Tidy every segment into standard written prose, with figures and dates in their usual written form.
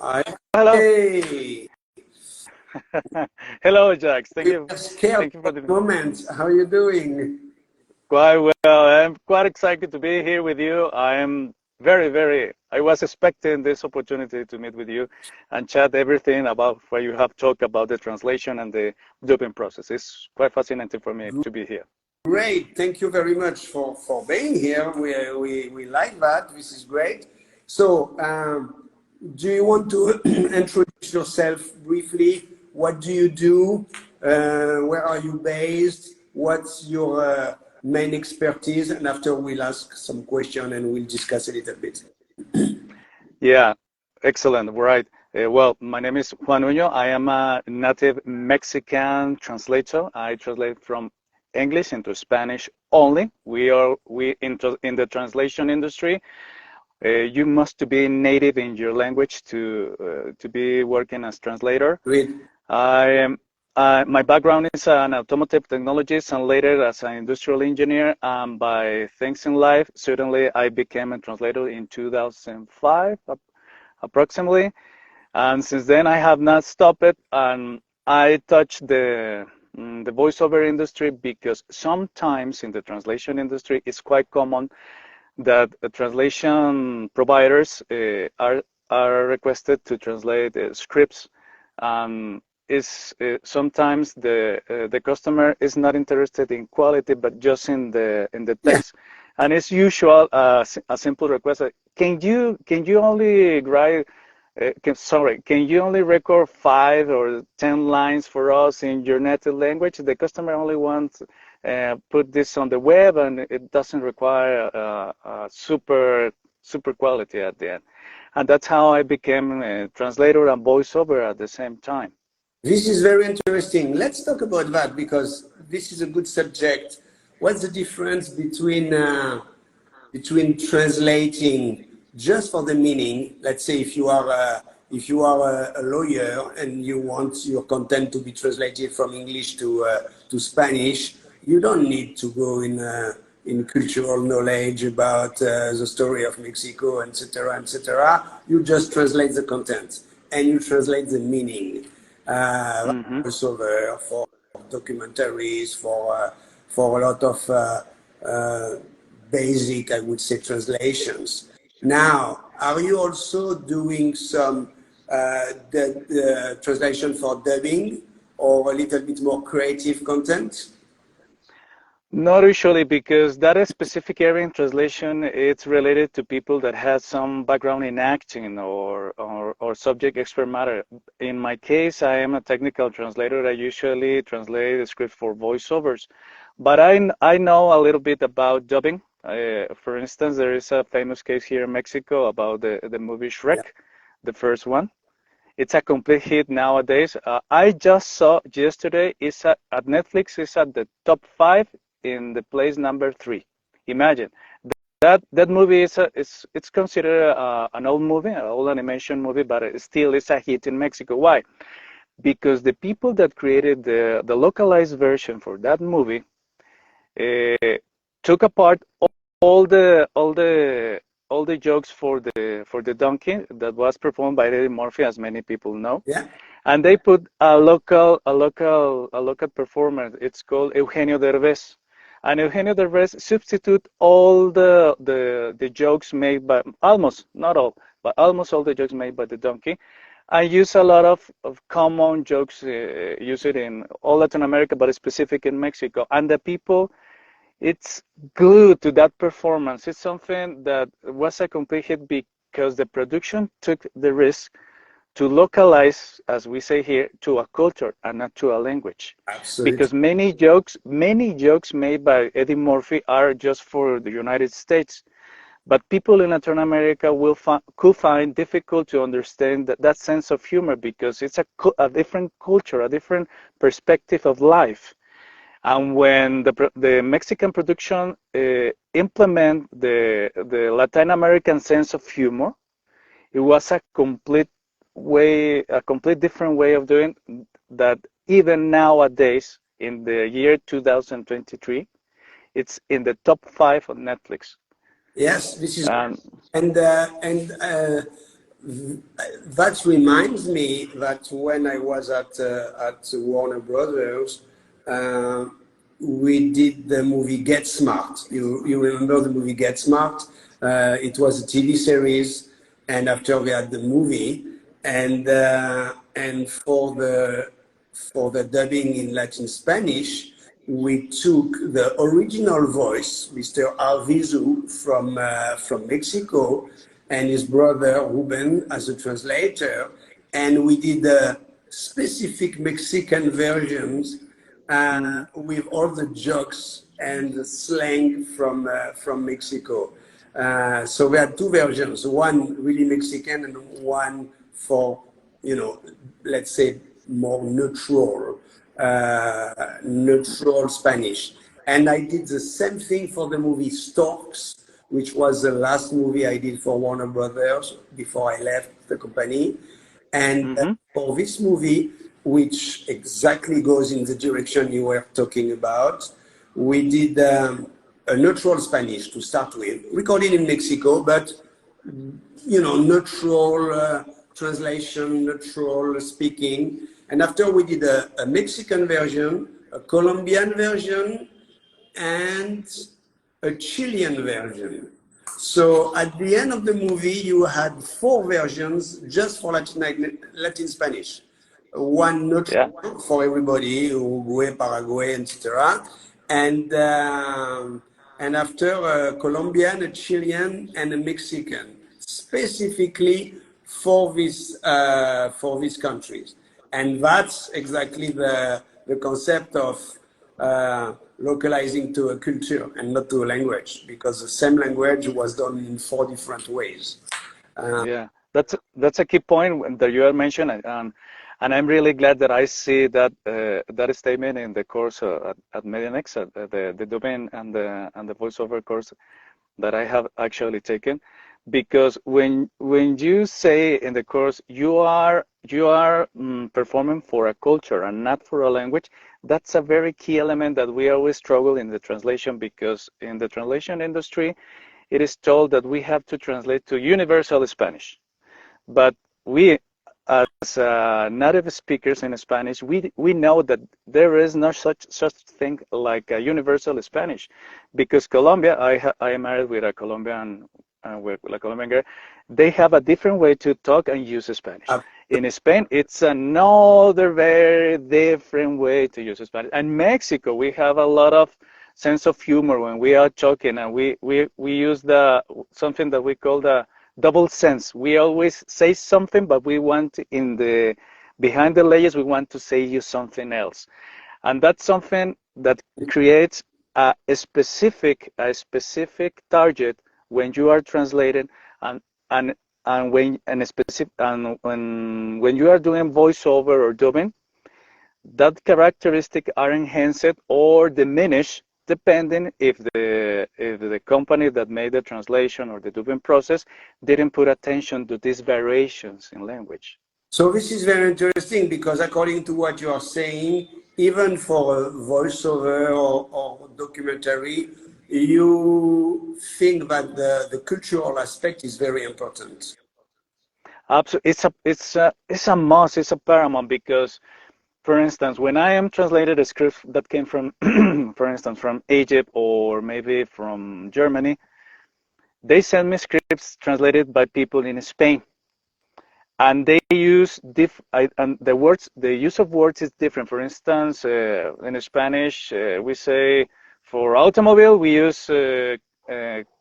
Hi. Hello. Hey, Hello, Jax. we were scared Thank you for for the a moment. How are you doing? quite well. I'm quite excited to be here with you. I am I was expecting this opportunity to meet with you and chat everything about what you have talked about the translation and the dubbing process. It's quite fascinating for me to be here. Great. Thank you very much for being here. We like that. This is great. So, do you want to introduce yourself briefly? What do you do? Where are you based? What's your main expertise? And after we'll ask some question and we'll discuss a little bit. Yeah, excellent. Right. Well, my name is Juan Uño. I am a native Mexican translator. I translate from English into Spanish only. We in the translation industry. You must be native in your language to be working as translator. Great. I am. My background is an automotive technologist and later as an industrial engineer. By things in life, certainly I became a translator in 2005 approximately. And since then, I have not stopped it. And I touched the voiceover industry because sometimes in the translation industry, it's quite common that the translation providers are requested to translate scripts. Is sometimes the customer is not interested in quality, but just in the Yeah. text, and it's usual a simple request. Can you only write? Can you only record 5 or 10 lines for us in your native language? The customer only wants put this on the web, and it doesn't require super quality at the end. And that's how I became a translator and voiceover at the same time. This is very interesting. Let's talk about that because this is a good subject. What's the difference between translating just for the meaning? Let's say if you are a lawyer and you want your content to be translated from English to Spanish, you don't need to go in cultural knowledge about the story of Mexico, etc., etc. You just translate the content and you translate the meaning. Hmm. Voiceover for documentaries, for a lot of basic, I would say, translations. Now, are you also doing some the translation for dubbing or a little bit more creative content? Not usually, because that is specific area in translation, it's related to people that has some background in acting or subject expert matter. In my case, I am a technical translator. I usually translate the script for voiceovers, but I know a little bit about dubbing. For instance, there is a famous case here in Mexico about the movie Yeah. Shrek, the first one. It's a complete hit nowadays. I just saw yesterday at Netflix. It's at the top 5 in the place number 3. Imagine that movie it's considered an old movie, an old animation movie, but it still is a hit in Mexico. Why? Because the people that created the localized version for that movie uh, took apart all the all the all the jokes for the donkey that was performed by Eddie Murphy, as many people know, Yeah. and they put a local performer. It's called Eugenio Derbez, and Eugenio Derbez substitute all the jokes made by almost not all, but almost all the jokes made by the donkey. I use a lot of common jokes, use it in all Latin America, but specific in Mexico. And the people, it's glued to that performance. It's something that was a complete hit because the production took the risk to localize, as we say here, to a culture and not to a language. Absolutely. Because many jokes made by Eddie Murphy are just for the United States. But people in Latin America could find difficult to understand that sense of humor because it's a different culture, a different perspective of life. And when the Mexican production implement the Latin American sense of humor, it was a complete different way of doing that. Even nowadays, in the year 2023, it's in the top 5 on Netflix. Yes, this is And and that reminds me that when I was at Warner Brothers, uh, we did the movie Get Smart. You remember the movie Get Smart? It was a TV series, and after we had the movie, and for the dubbing in Latin Spanish, we took the original voice, Mr. Arvizu from Mexico, and his brother Ruben as a translator, and we did specific Mexican versions Mm-hmm. with all the jokes and the slang from Mexico. So we had two versions, one really Mexican and one for, let's say more neutral Spanish. And I did the same thing for the movie Storks, which was the last movie I did for Warner Brothers before I left the company. And Mm-hmm. for this movie, which exactly goes in the direction you were talking about, we did a neutral Spanish to start with, recorded in Mexico, but neutral translation, neutral speaking. And after we did a Mexican version, a Colombian version, and a Chilean version. So at the end of the movie, you had four versions just for Latin Spanish. One Yeah. neutral for everybody, Uruguay, Paraguay, etc. And after a Colombian, a Chilean, and a Mexican, specifically for these countries. And that's exactly the concept of localizing to a culture and not to a language, because the same language was done in four different ways. Yeah, that's a key point that you have mentioned, and I'm really glad that I see that statement in the course at Medianex, the domain and the voiceover course that I have actually taken, because when you say in the course you are performing for a culture and not for a language, that's a very key element that we always struggle in the translation, because in the translation industry it is told that we have to translate to universal Spanish. But we, as native speakers in Spanish, we know that there is no such thing like a universal Spanish, because Colombia, I am married with a Colombian with a Colombian girl. They have a different way to talk and use Spanish. Uh, In Spain, it's another very different way to use Spanish. And Mexico, we have a lot of sense of humor when we are talking, and we use the something that we call the double sense. We always say something, but we want in the behind the layers, we want to say you something else, and that's something that creates a specific target when you are translating, and and when you are doing voiceover or dubbing, that characteristic are enhanced or diminished depending if the company that made the translation or the dubbing process didn't put attention to these variations in language. So this is very interesting, because according to what you are saying, even for a voiceover or documentary, you think that the cultural aspect is very important. Absolutely, it's a must, it's a paramount, because, for instance, when I am translated a script that came from, for instance, from Egypt or maybe from Germany, they send me scripts translated by people in Spain, and they use and the use of words is different. For instance, in Spanish, we say for automobile we use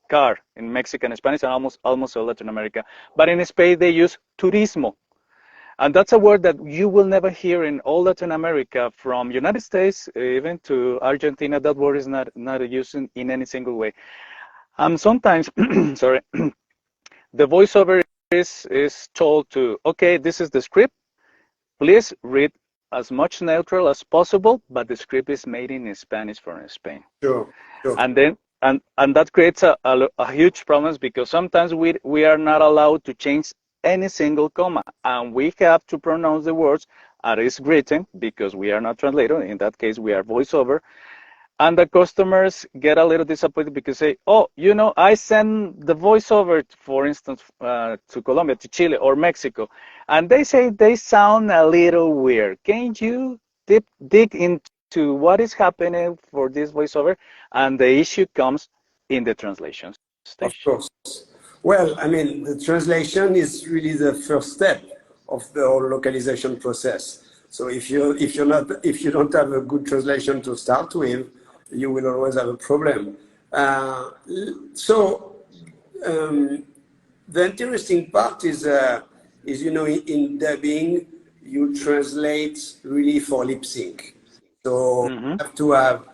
car. In Mexican Spanish and almost all Latin America, but in Spain they use turismo, and that's a word that you will never hear in all Latin America, from United States even to Argentina. That word is not used in any single way. Sometimes, sorry, the voiceover is told to, okay, this is the script. Please read as much neutral as possible, but the script is made in Spanish from Spain. Sure, sure. And then and that creates a huge problems, because sometimes we are not allowed to change any single comma, and we have to pronounce the words as is written, because we are not translator. In that case, we are voiceover, and the customers get a little disappointed because say, oh, you know, I send the voiceover, for instance, to Colombia, to Chile, or Mexico, and they say they sound a little weird. Can you dig into what is happening for this voiceover? And the issue comes in the translation Of stage. course. Well, I mean, the translation is really the first step of the whole localization process. So if you don't have a good translation to start with, you will always have a problem. So the interesting part is in dubbing you translate really for lip sync. So you Mm-hmm. have to have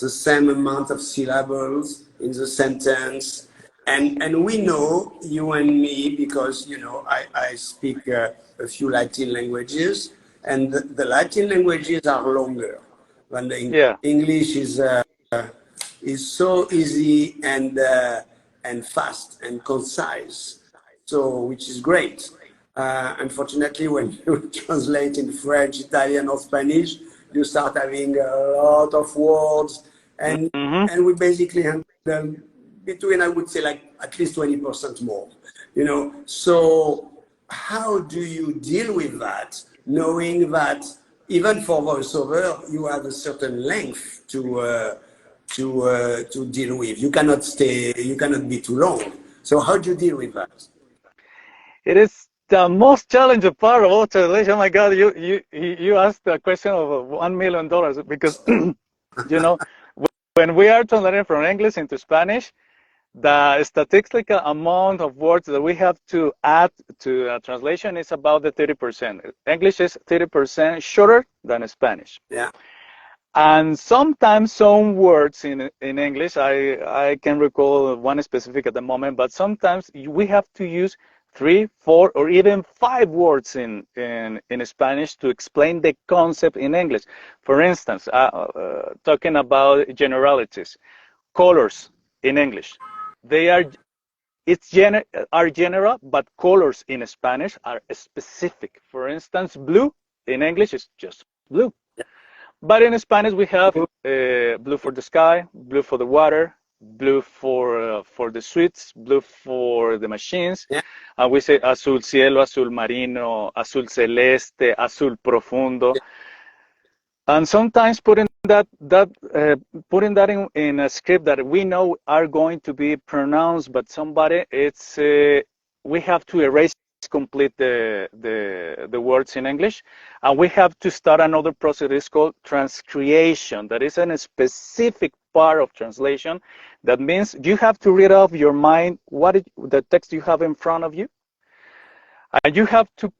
the same amount of syllables in the sentence. And we know, you and me, because I speak a few Latin languages, and the Latin languages are longer than the English. Yeah. English is so easy and fast and concise, so which is great. Unfortunately, when you translate in French, Italian, or Spanish, you start having a lot of words, and Mm-hmm. and we basically handle between, I would say, like at least 20% more. So how do you deal with that, knowing that even for voiceover you have a certain length to deal with? You cannot be too long. So how do you deal with that? It is the most challenging part of all translation. Oh my God, you asked a question of $1 million because you know when we are translating from English into Spanish, the statistical amount of words that we have to add to a translation is about the 30%. English is 30% shorter than Spanish. Yeah. And sometimes some words in English, I can recall one specific at the moment, but sometimes we have to use 3, 4, or even 5 words in Spanish to explain the concept in English. For instance, talking about generalities, colors in English, they are are general, but colors in Spanish are specific. For instance, blue in English is just blue. But in Spanish, we have blue for the sky, blue for the water, blue for the streets, blue for the machines. Yeah. And we say azul cielo, azul marino, azul celeste, azul profundo. Yeah. And sometimes putting that in a script that we know are going to be pronounced, but somebody, it's we have to erase complete the words in English, and we have to start another process. It's called transcreation. That is a specific part of translation. That means you have to read off your mind the text you have in front of you, and you have to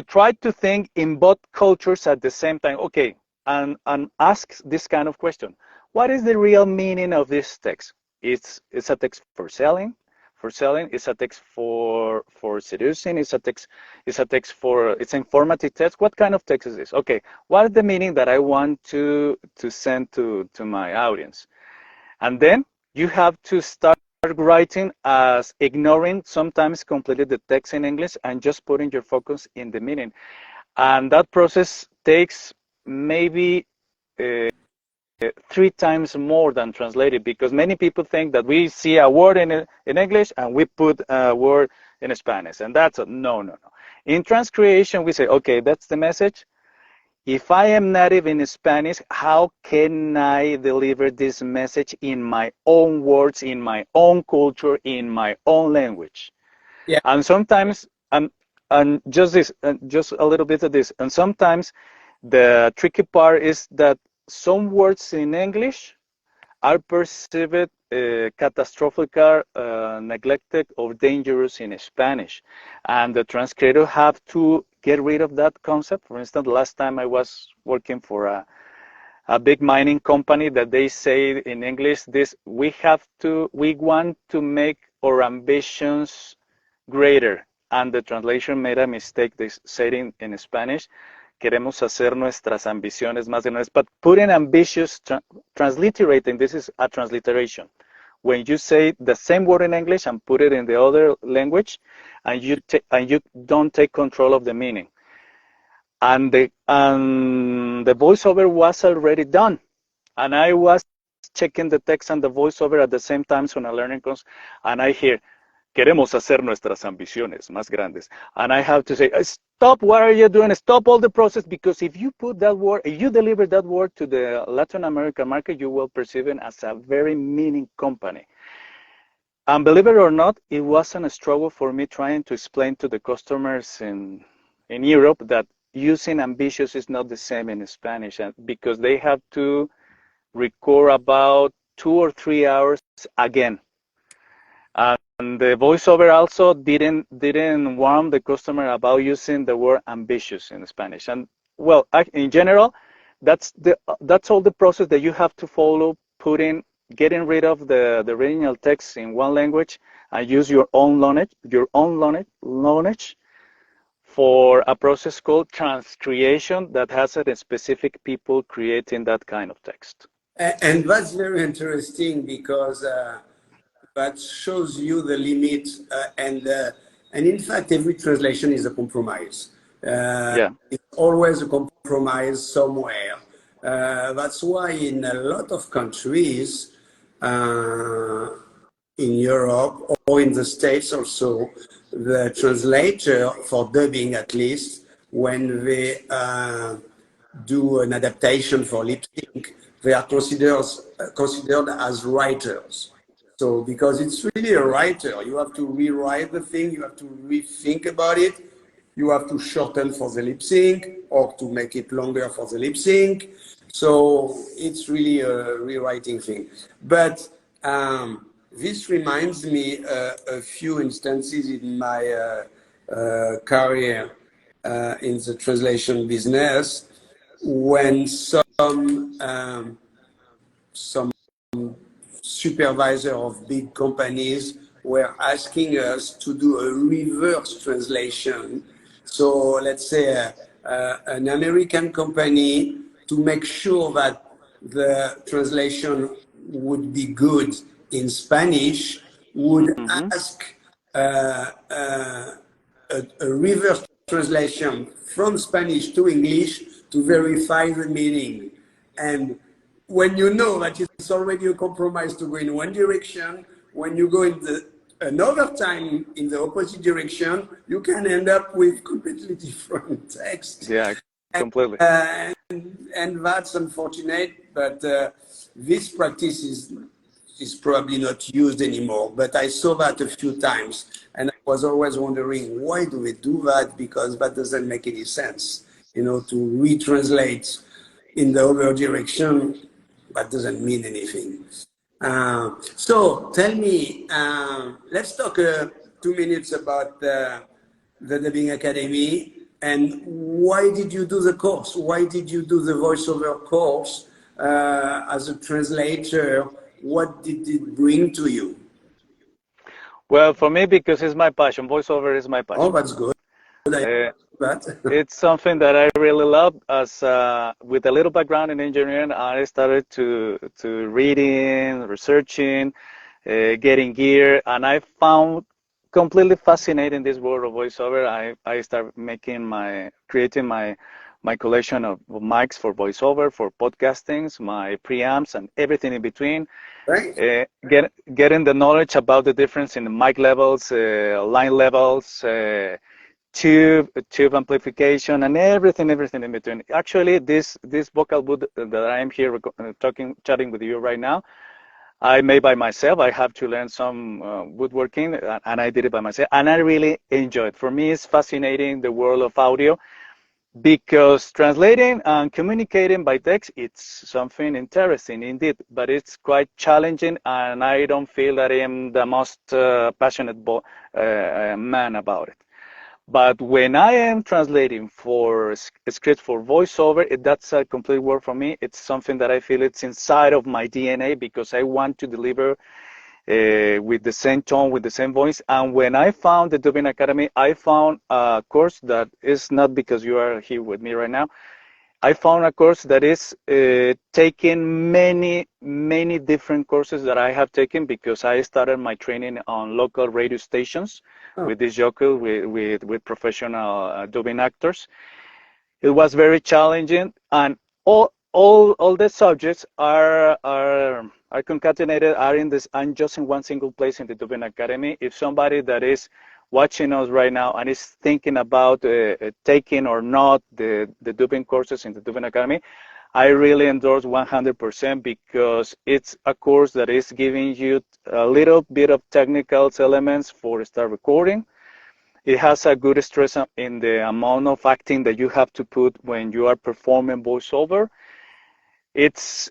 try to think in both cultures at the same time. Okay, and ask this kind of question: what is the real meaning of this text? It's a text for selling. For selling, it's a text for seducing. It's a text for it's informative text. What kind of text is this? Okay, what is the meaning that I want to send to my audience? And then you have to start writing as ignoring sometimes completely the text in English and just putting your focus in the meaning. And that process takes maybe 3 times more than translated, because many people think that we see a word in English and we put a word in Spanish, and that's no. In transcreation, we say, okay, that's the message. If I am native in Spanish, how can I deliver this message in my own words, in my own culture, in my own language? Yeah. And sometimes, and just this, just a little bit of this, and sometimes the tricky part is that some words in English are perceived catastrophic, neglected, or dangerous in Spanish. And the translator have to get rid of that concept. For instance, last time I was working for a big mining company that they say in English, we want to make our ambitions greater. And the translation made a mistake. They said in Spanish, queremos hacer nuestras ambiciones más grandes. But putting ambitious, transliterating, this is a transliteration. When you say the same word in English and put it in the other language, and you don't take control of the meaning. And the voiceover was already done. And I was checking the text and the voiceover at the same time when a learning comes, and I hear, queremos hacer nuestras ambiciones más grandes. And I have to say, stop, what are you doing? Stop all the process, because if you put that word, if you deliver that word to the Latin American market, you will perceive it as a very meaning company. And believe it or not, it wasn't a struggle for me trying to explain to the customers in Europe that using ambitious is not the same in Spanish, because they have to record about 2 or 3 hours again. And the voiceover also didn't warn the customer about using the word ambitious in Spanish. And well, in general, that's all the process that you have to follow, getting rid of the original text in one language and use your own knowledge for a process called transcreation that has a specific people creating that kind of text. And that's very interesting, because that shows you the limit, and in fact, every translation is a compromise. Yeah. It's always a compromise somewhere. That's why in a lot of countries, in Europe or in the States also, the translator, for dubbing at least, when they do an adaptation for lip sync, they are considered as writers. So, because it's really a writer, you have to rewrite the thing, you have to rethink about it, you have to shorten for the lip sync or to make it longer for the lip sync. So it's really a rewriting thing. But this reminds me a few instances in my career in the translation business, when some supervisor of big companies were asking us to do a reverse translation. So let's say an American company, to make sure that the translation would be good in Spanish, would ask a reverse translation from Spanish to English to verify the meaning. And when you know that it's already a compromise to go in one direction, when you go in another time in the opposite direction, you can end up with completely different text. Yeah, completely. And that's unfortunate, but this practice is probably not used anymore. But I saw that a few times, and I was always wondering, why do we do that? Because that doesn't make any sense, to retranslate in the other direction. That doesn't mean anything. So tell me, let's talk 2 minutes about the Dubbing Academy, and why did you do the course? Why did you do the voiceover course as a translator? What did it bring to you? Well, for me, because it's my passion. Voiceover is my passion. Oh, that's good. It's something that I really love. As with a little background in engineering, I started to reading, researching, getting gear, and I found completely fascinating this world of voiceover. I started creating my collection of mics for voiceover, for podcastings, my preamps, and everything in between. Right. Getting the knowledge about the difference in the mic levels, line levels, tube amplification, and everything in between. Actually, this vocal booth that I am here chatting with you right now, I made by myself. I have to learn some woodworking, and I did it by myself, and I really enjoy it. For me, it's fascinating, the world of audio, because translating and communicating by text, it's something interesting indeed, but it's quite challenging, and I don't feel that I am the most passionate man about it. But when I am translating for a script for voiceover, that's a complete work for me. It's something that I feel it's inside of my DNA, because I want to deliver with the same tone, with the same voice. And when I found the Dubbing Academy, I found a course that is not because you are here with me right now. I found a course that is taking many different courses that I have taken, because I started my training on local radio stations with this joker, with professional dubbing actors. It was very challenging, and all the subjects are are concatenated, are in this, and just in one single place in the Dubbing Academy. If somebody that is watching us right now and is thinking about taking or not the Dubbing courses in the Dubbing Academy, I really endorse 100% because it's a course that is giving you a little bit of technical elements for start recording. It has a good stress in the amount of acting that you have to put when you are performing voiceover. It's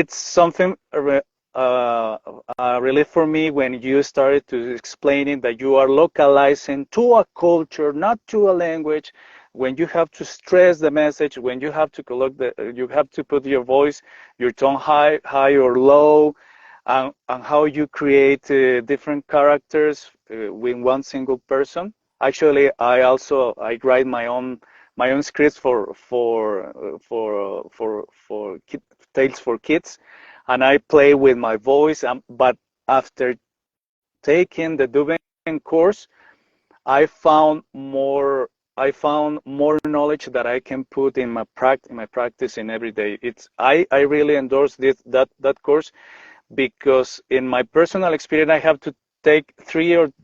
something relief for me when you started to explaining that you are localizing to a culture, not to a language. When you have to stress the message, when you have to you have to put your voice, your tone high or low, and how you create different characters with one single person. Actually, I write my own scripts for tales for kids, and I play with my voice. But after taking the dubbing course, I found more. I found more knowledge that I can put in my practice in every day. I really endorse that course because in my personal experience I have to take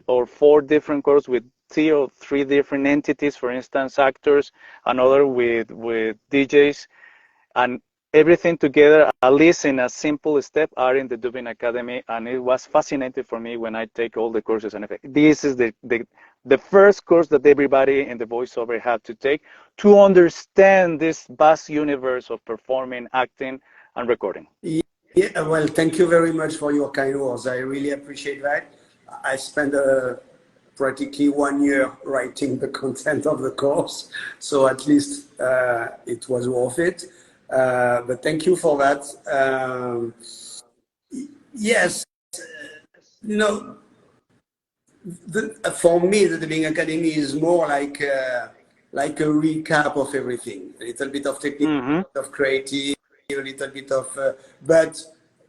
or four different courses with two or three different entities, for instance actors, another with DJs, and everything together, at least in a simple step, are in the Dubbing Academy. And it was fascinating for me when I take all the courses. And this is the first course that everybody in the voiceover had to take to understand this vast universe of performing, acting, and recording. Yeah, well, thank you very much for your kind words. I really appreciate that. I spent practically 1 year writing the content of the course, so at least it was worth it. But thank you for that. Yes, you know, for me, the Dubbing Academy is more like a recap of everything. A little bit of technique, of creative, a little bit of, but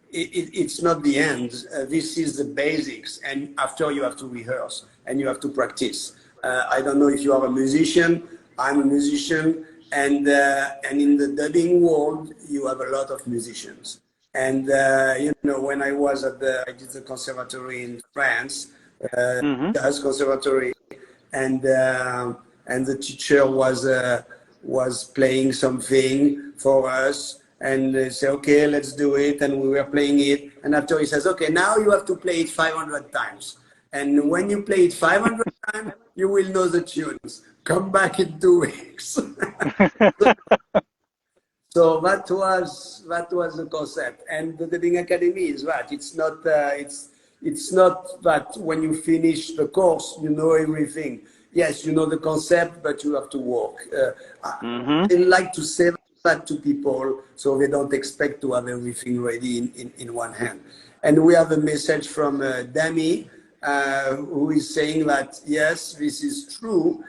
it's not the end. This is the basics, and after you have to rehearse and you have to practice. I don't know if you are a musician. I'm a musician, and in the dubbing world, you have a lot of musicians. And you know, when I was I did the conservatory in France, jazz conservatory, and the teacher was playing something for us, and they said, okay, let's do it, and we were playing it, and after he says, okay, now you have to play it 500 times, and when you play it 500 times, you will know the tunes. Come back in 2 weeks. So that was the concept, and the Dubbing Academy is that it's not that when you finish the course you know everything. Yes, you know the concept, but you have to work. I like to say that to people so they don't expect to have everything ready in one hand. And we have a message from Dami, who is saying that yes, this is true.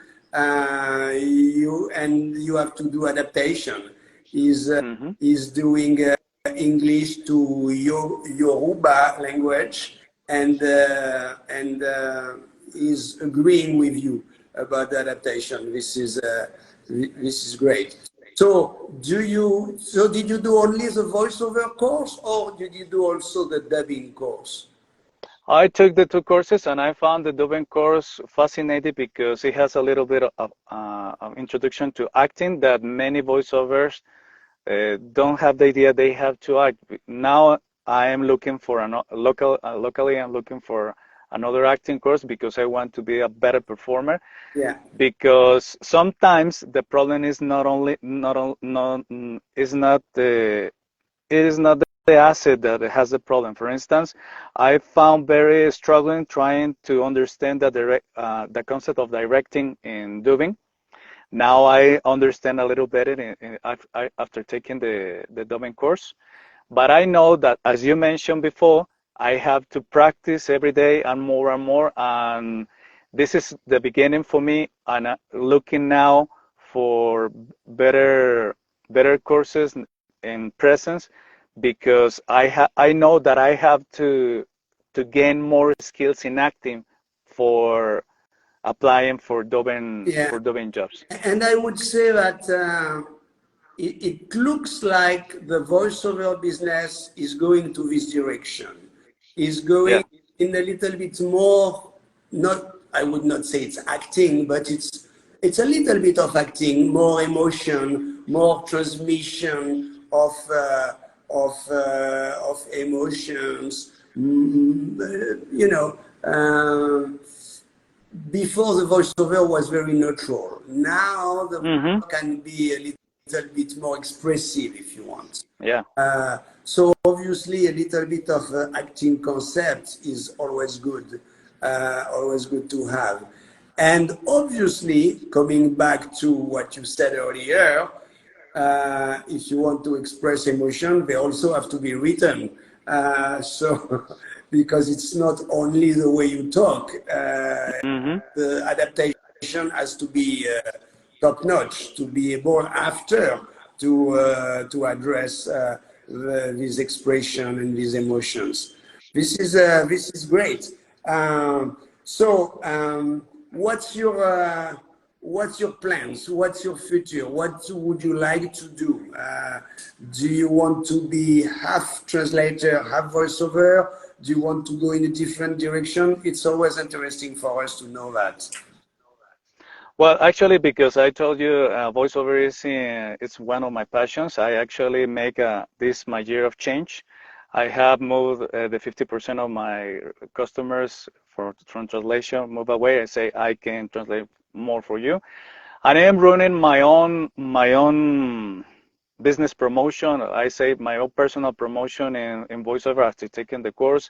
You have to do adaptation. Is doing English to Yoruba language, and is agreeing with you about the adaptation. This is great. So did you do only the voiceover course, or did you do also the dubbing course? I took the two courses and I found the dubbing course fascinating because it has a little bit of introduction to acting that many voiceovers don't have the idea they have to act. Now I am looking for locally I'm looking for another acting course because I want to be a better performer. Yeah. Because sometimes the problem is it is not the asset that has the problem. For instance, I found very struggling trying to understand the concept of directing in dubbing. Now I understand a little better after taking the dubbing course. But I know that, as you mentioned before, I have to practice every day and more. And this is the beginning for me. And looking now for better courses in presence, because I know that I have to gain more skills in acting for applying for dubbing jobs. And I would say that it looks like the voiceover business is going to this direction, is going in a little bit more, not, I would not say it's acting, but it's a little bit of acting, more emotion, more transmission of emotions, you know. Before the voiceover was very neutral. Now the voiceover can be a little bit more expressive if you want. Yeah. So obviously a little bit of acting concept is always good to have. And obviously, coming back to what you said earlier, if you want to express emotion, they also have to be written. So because it's not only the way you talk, the adaptation has to be top notch to be able after to address these expression and these emotions. This is great. What's your plans? What's your future? What would you like to do? Do you want to be half translator, half voiceover? Do you want to go in a different direction? It's always interesting for us to know that. Well, actually, because I told you voiceover is it's one of my passions. I actually make this my year of change. I have moved the 50% of my customers from translation move away. I say I can translate more for you, and I am running my own business promotion. I say my own personal promotion in voiceover after taking the course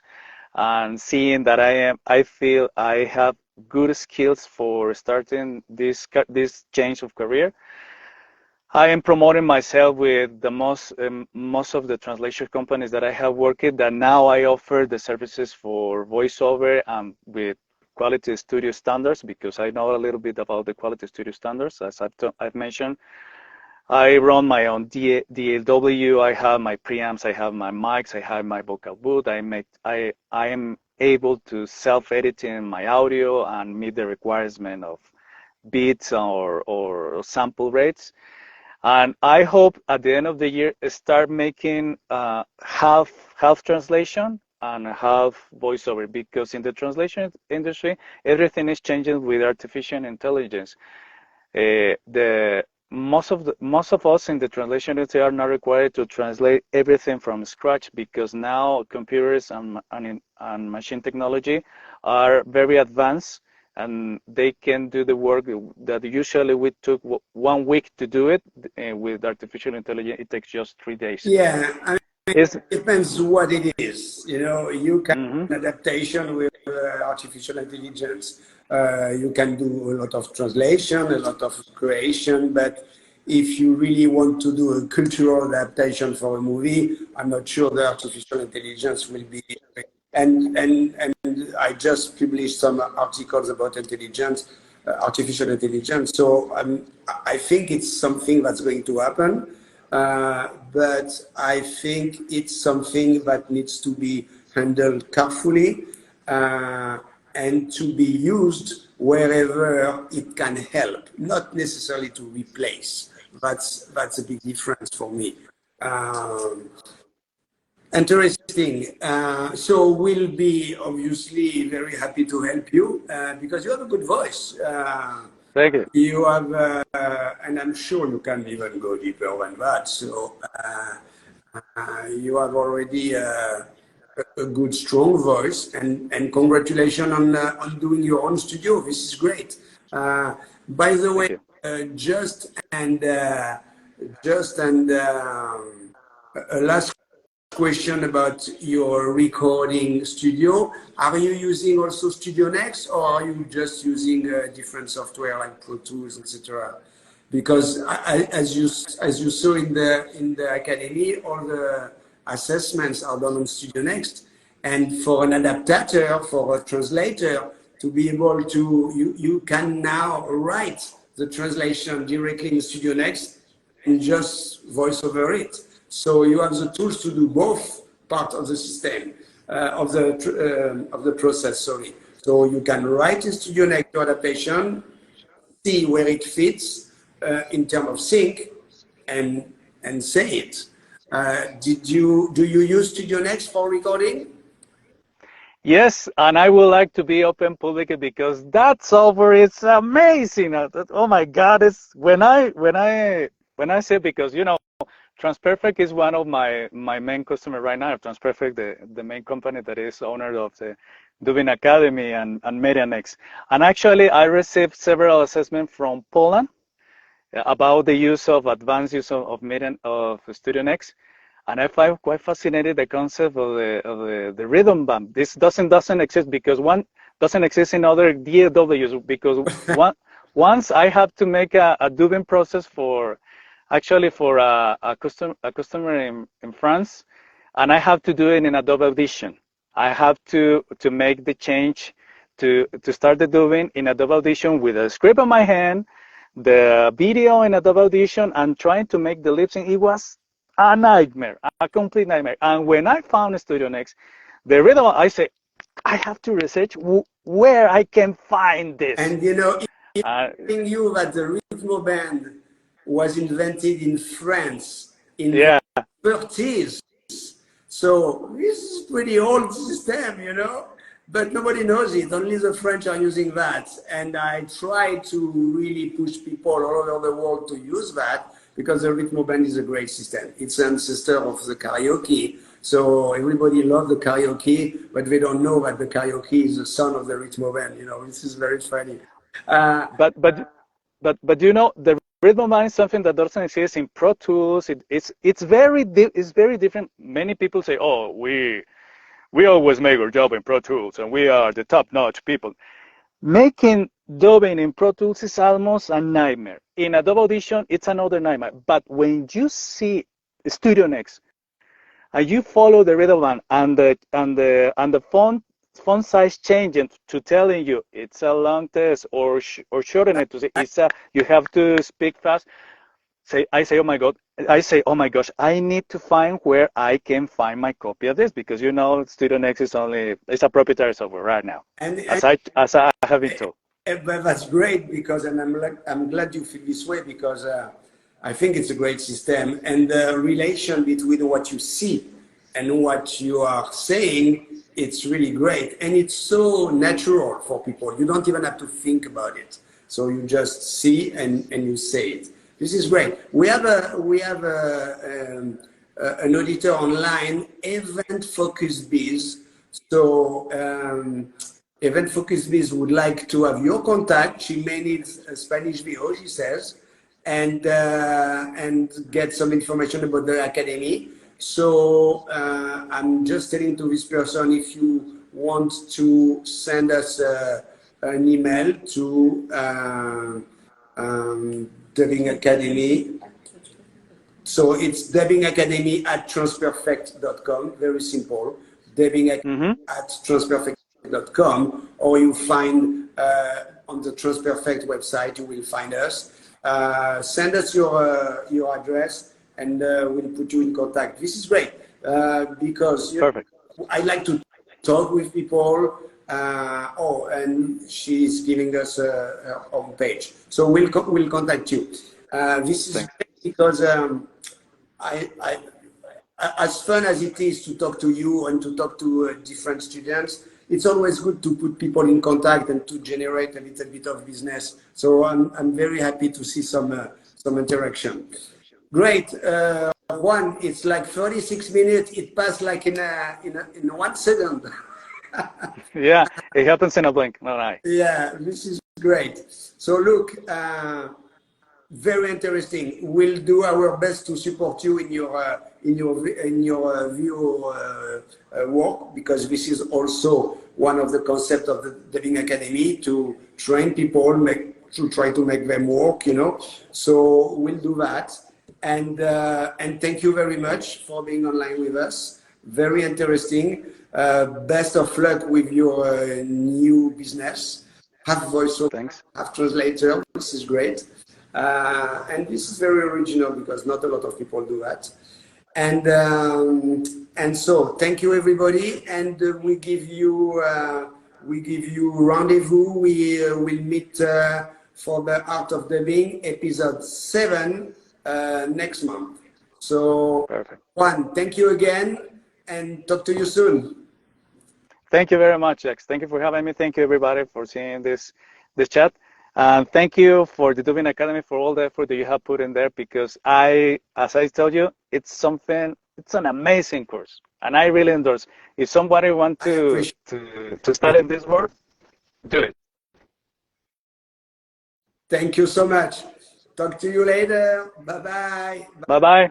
and seeing that I feel I have good skills for starting this change of career. I am promoting myself with the most of the translation companies that I have worked with, that now I offer the services for voiceover and with quality studio standards, because I know a little bit about the quality studio standards. As I've mentioned, I run my own DAW. I have my preamps, I have my mics, I have my vocal booth. I am able to self-edit in my audio and meet the requirement of beats or sample rates. And I hope at the end of the year start making half translation and half voiceover, because in the translation industry everything is changing with artificial intelligence. The most of us in the translation industry are not required to translate everything from scratch, because now computers and machine technology are very advanced, and they can do the work that usually we took 1 week to do it. With artificial intelligence, it takes just 3 days. Yeah, I mean, it depends what it is. You know, you can adaptation with artificial intelligence. You can do a lot of translation, a lot of creation, but if you really want to do a cultural adaptation for a movie, I'm not sure the artificial intelligence will be. And I just published some articles about artificial intelligence. So I think it's something that's going to happen, but I think it's something that needs to be handled carefully and to be used wherever it can help, not necessarily to replace. That's a big difference for me. Interesting. So we'll be obviously very happy to help you because you have a good voice. Thank you. You have, and I'm sure you can even go deeper than that. So you have already a good, strong voice, and congratulations on doing your own studio. This is great. By the way, just a last question about your recording studio. Are you using also Studio Next, or are you just using different software like Pro Tools, etc.? Because as you saw in the academy, all the assessments are done on Studio Next, and for an adapter, for a translator, to be able to you can now write the translation directly in Studio Next and just voice over it. So you have the tools to do both part of the system, of the process, sorry. So you can write in Studio Next your adaptation, see where it fits in terms of sync, and and say it. Do you use Studio Next for recording? Yes, and I would like to be open publicly because that software is amazing. Oh my God, it's when I say, because TransPerfect is one of my main customer right now. TransPerfect, the main company that is owner of the Dubin Academy and MediaNext. And actually, I received several assessments from Poland about the advanced use of Studio Next. And I find quite fascinating the concept of the rhythm band. This doesn't exist because one doesn't exist in other DAWs, because once I have to make a dubbing process for a customer in France, and I have to do it in Adobe Audition. I have to make the change to start the dubbing in Adobe Audition with a script on my hand, the video in Adobe Audition, and trying to make the lip sync. It was a nightmare, a complete nightmare. And when I found Studio Next, the rhythm, I say, I have to research where I can find this. And telling you that the Rhythmo band was invented in France in the 30s. So this is pretty old system, but nobody knows it. Only the French are using that. And I try to really push people all over the world to use that, because the Rhythmo band is a great system. It's an ancestor of the karaoke. So everybody loves the karaoke, but they don't know that the karaoke is the son of the Rhythmo band. This is very funny. But the rhythm band is something that doesn't exist in Pro Tools. It's very different. Many people say, "Oh, we always make our job in Pro Tools, and we are the top-notch people." Making dubbing in Pro Tools is almost a nightmare. In Adobe Audition, it's another nightmare. But when you see Studio Next and you follow the rhythm band and the font size changing to telling you it's a long test or shorten it to say you have to speak fast. I say, oh my God. I say, oh my gosh, I need to find where I can find my copy of this, because Studio Next is it's a proprietary software right now, as I have been told. But that's great, because, and I'm glad you feel this way, because I think it's a great system, and the relation between what you see and what you are saying, it's really great, and it's so natural for people. You don't even have to think about it. So you just see and you say it. This is great. We have an auditor online, Event Focus Biz. So Event Focus Biz would like to have your contact. She may need a Spanish VO, she says, and get some information about the academy. So I'm just telling to this person, if you want to send us an email to Dubbing Academy. So it's dubbingacademy@transperfect.com. Very simple. Dubbingacademy@transperfect.com, or you find on the Transperfect website, you will find us. Send us your address, and we'll put you in contact. This is great, because I like to talk with people. And she's giving us her home page. So we'll contact you. This is great, because as fun as it is to talk to you and to talk to different students, it's always good to put people in contact and to generate a little bit of business. So I'm very happy to see some interaction. Great. Juan, it's like 36 minutes. It passed like in 1 second. Yeah, it happens in a blink. No, no. Yeah, this is great. So look, very interesting. We'll do our best to support you in your VO work, because this is also one of the concepts of the Dubbing Academy, to train people, to try to make them work. So we'll do that. And thank you very much for being online with us. Very interesting. Best of luck with your new business. Have voiceover, Thanks. have translator. This is great. And this is very original, because not a lot of people do that. And so thank you, everybody. And we give you rendezvous. We will meet for the Art of Dubbing episode 7 next month. So, Perfect. Juan, thank you again, and talk to you soon. Thank you very much, X. Thank you for having me. Thank you, everybody, for seeing this chat. And thank you for the Dubin Academy for all the effort that you have put in there, because as I told you, it's an amazing course, and I really endorse. If somebody want I appreciate to start in this world, do it. Thank you so much. Talk to you later. Bye-bye. Bye bye.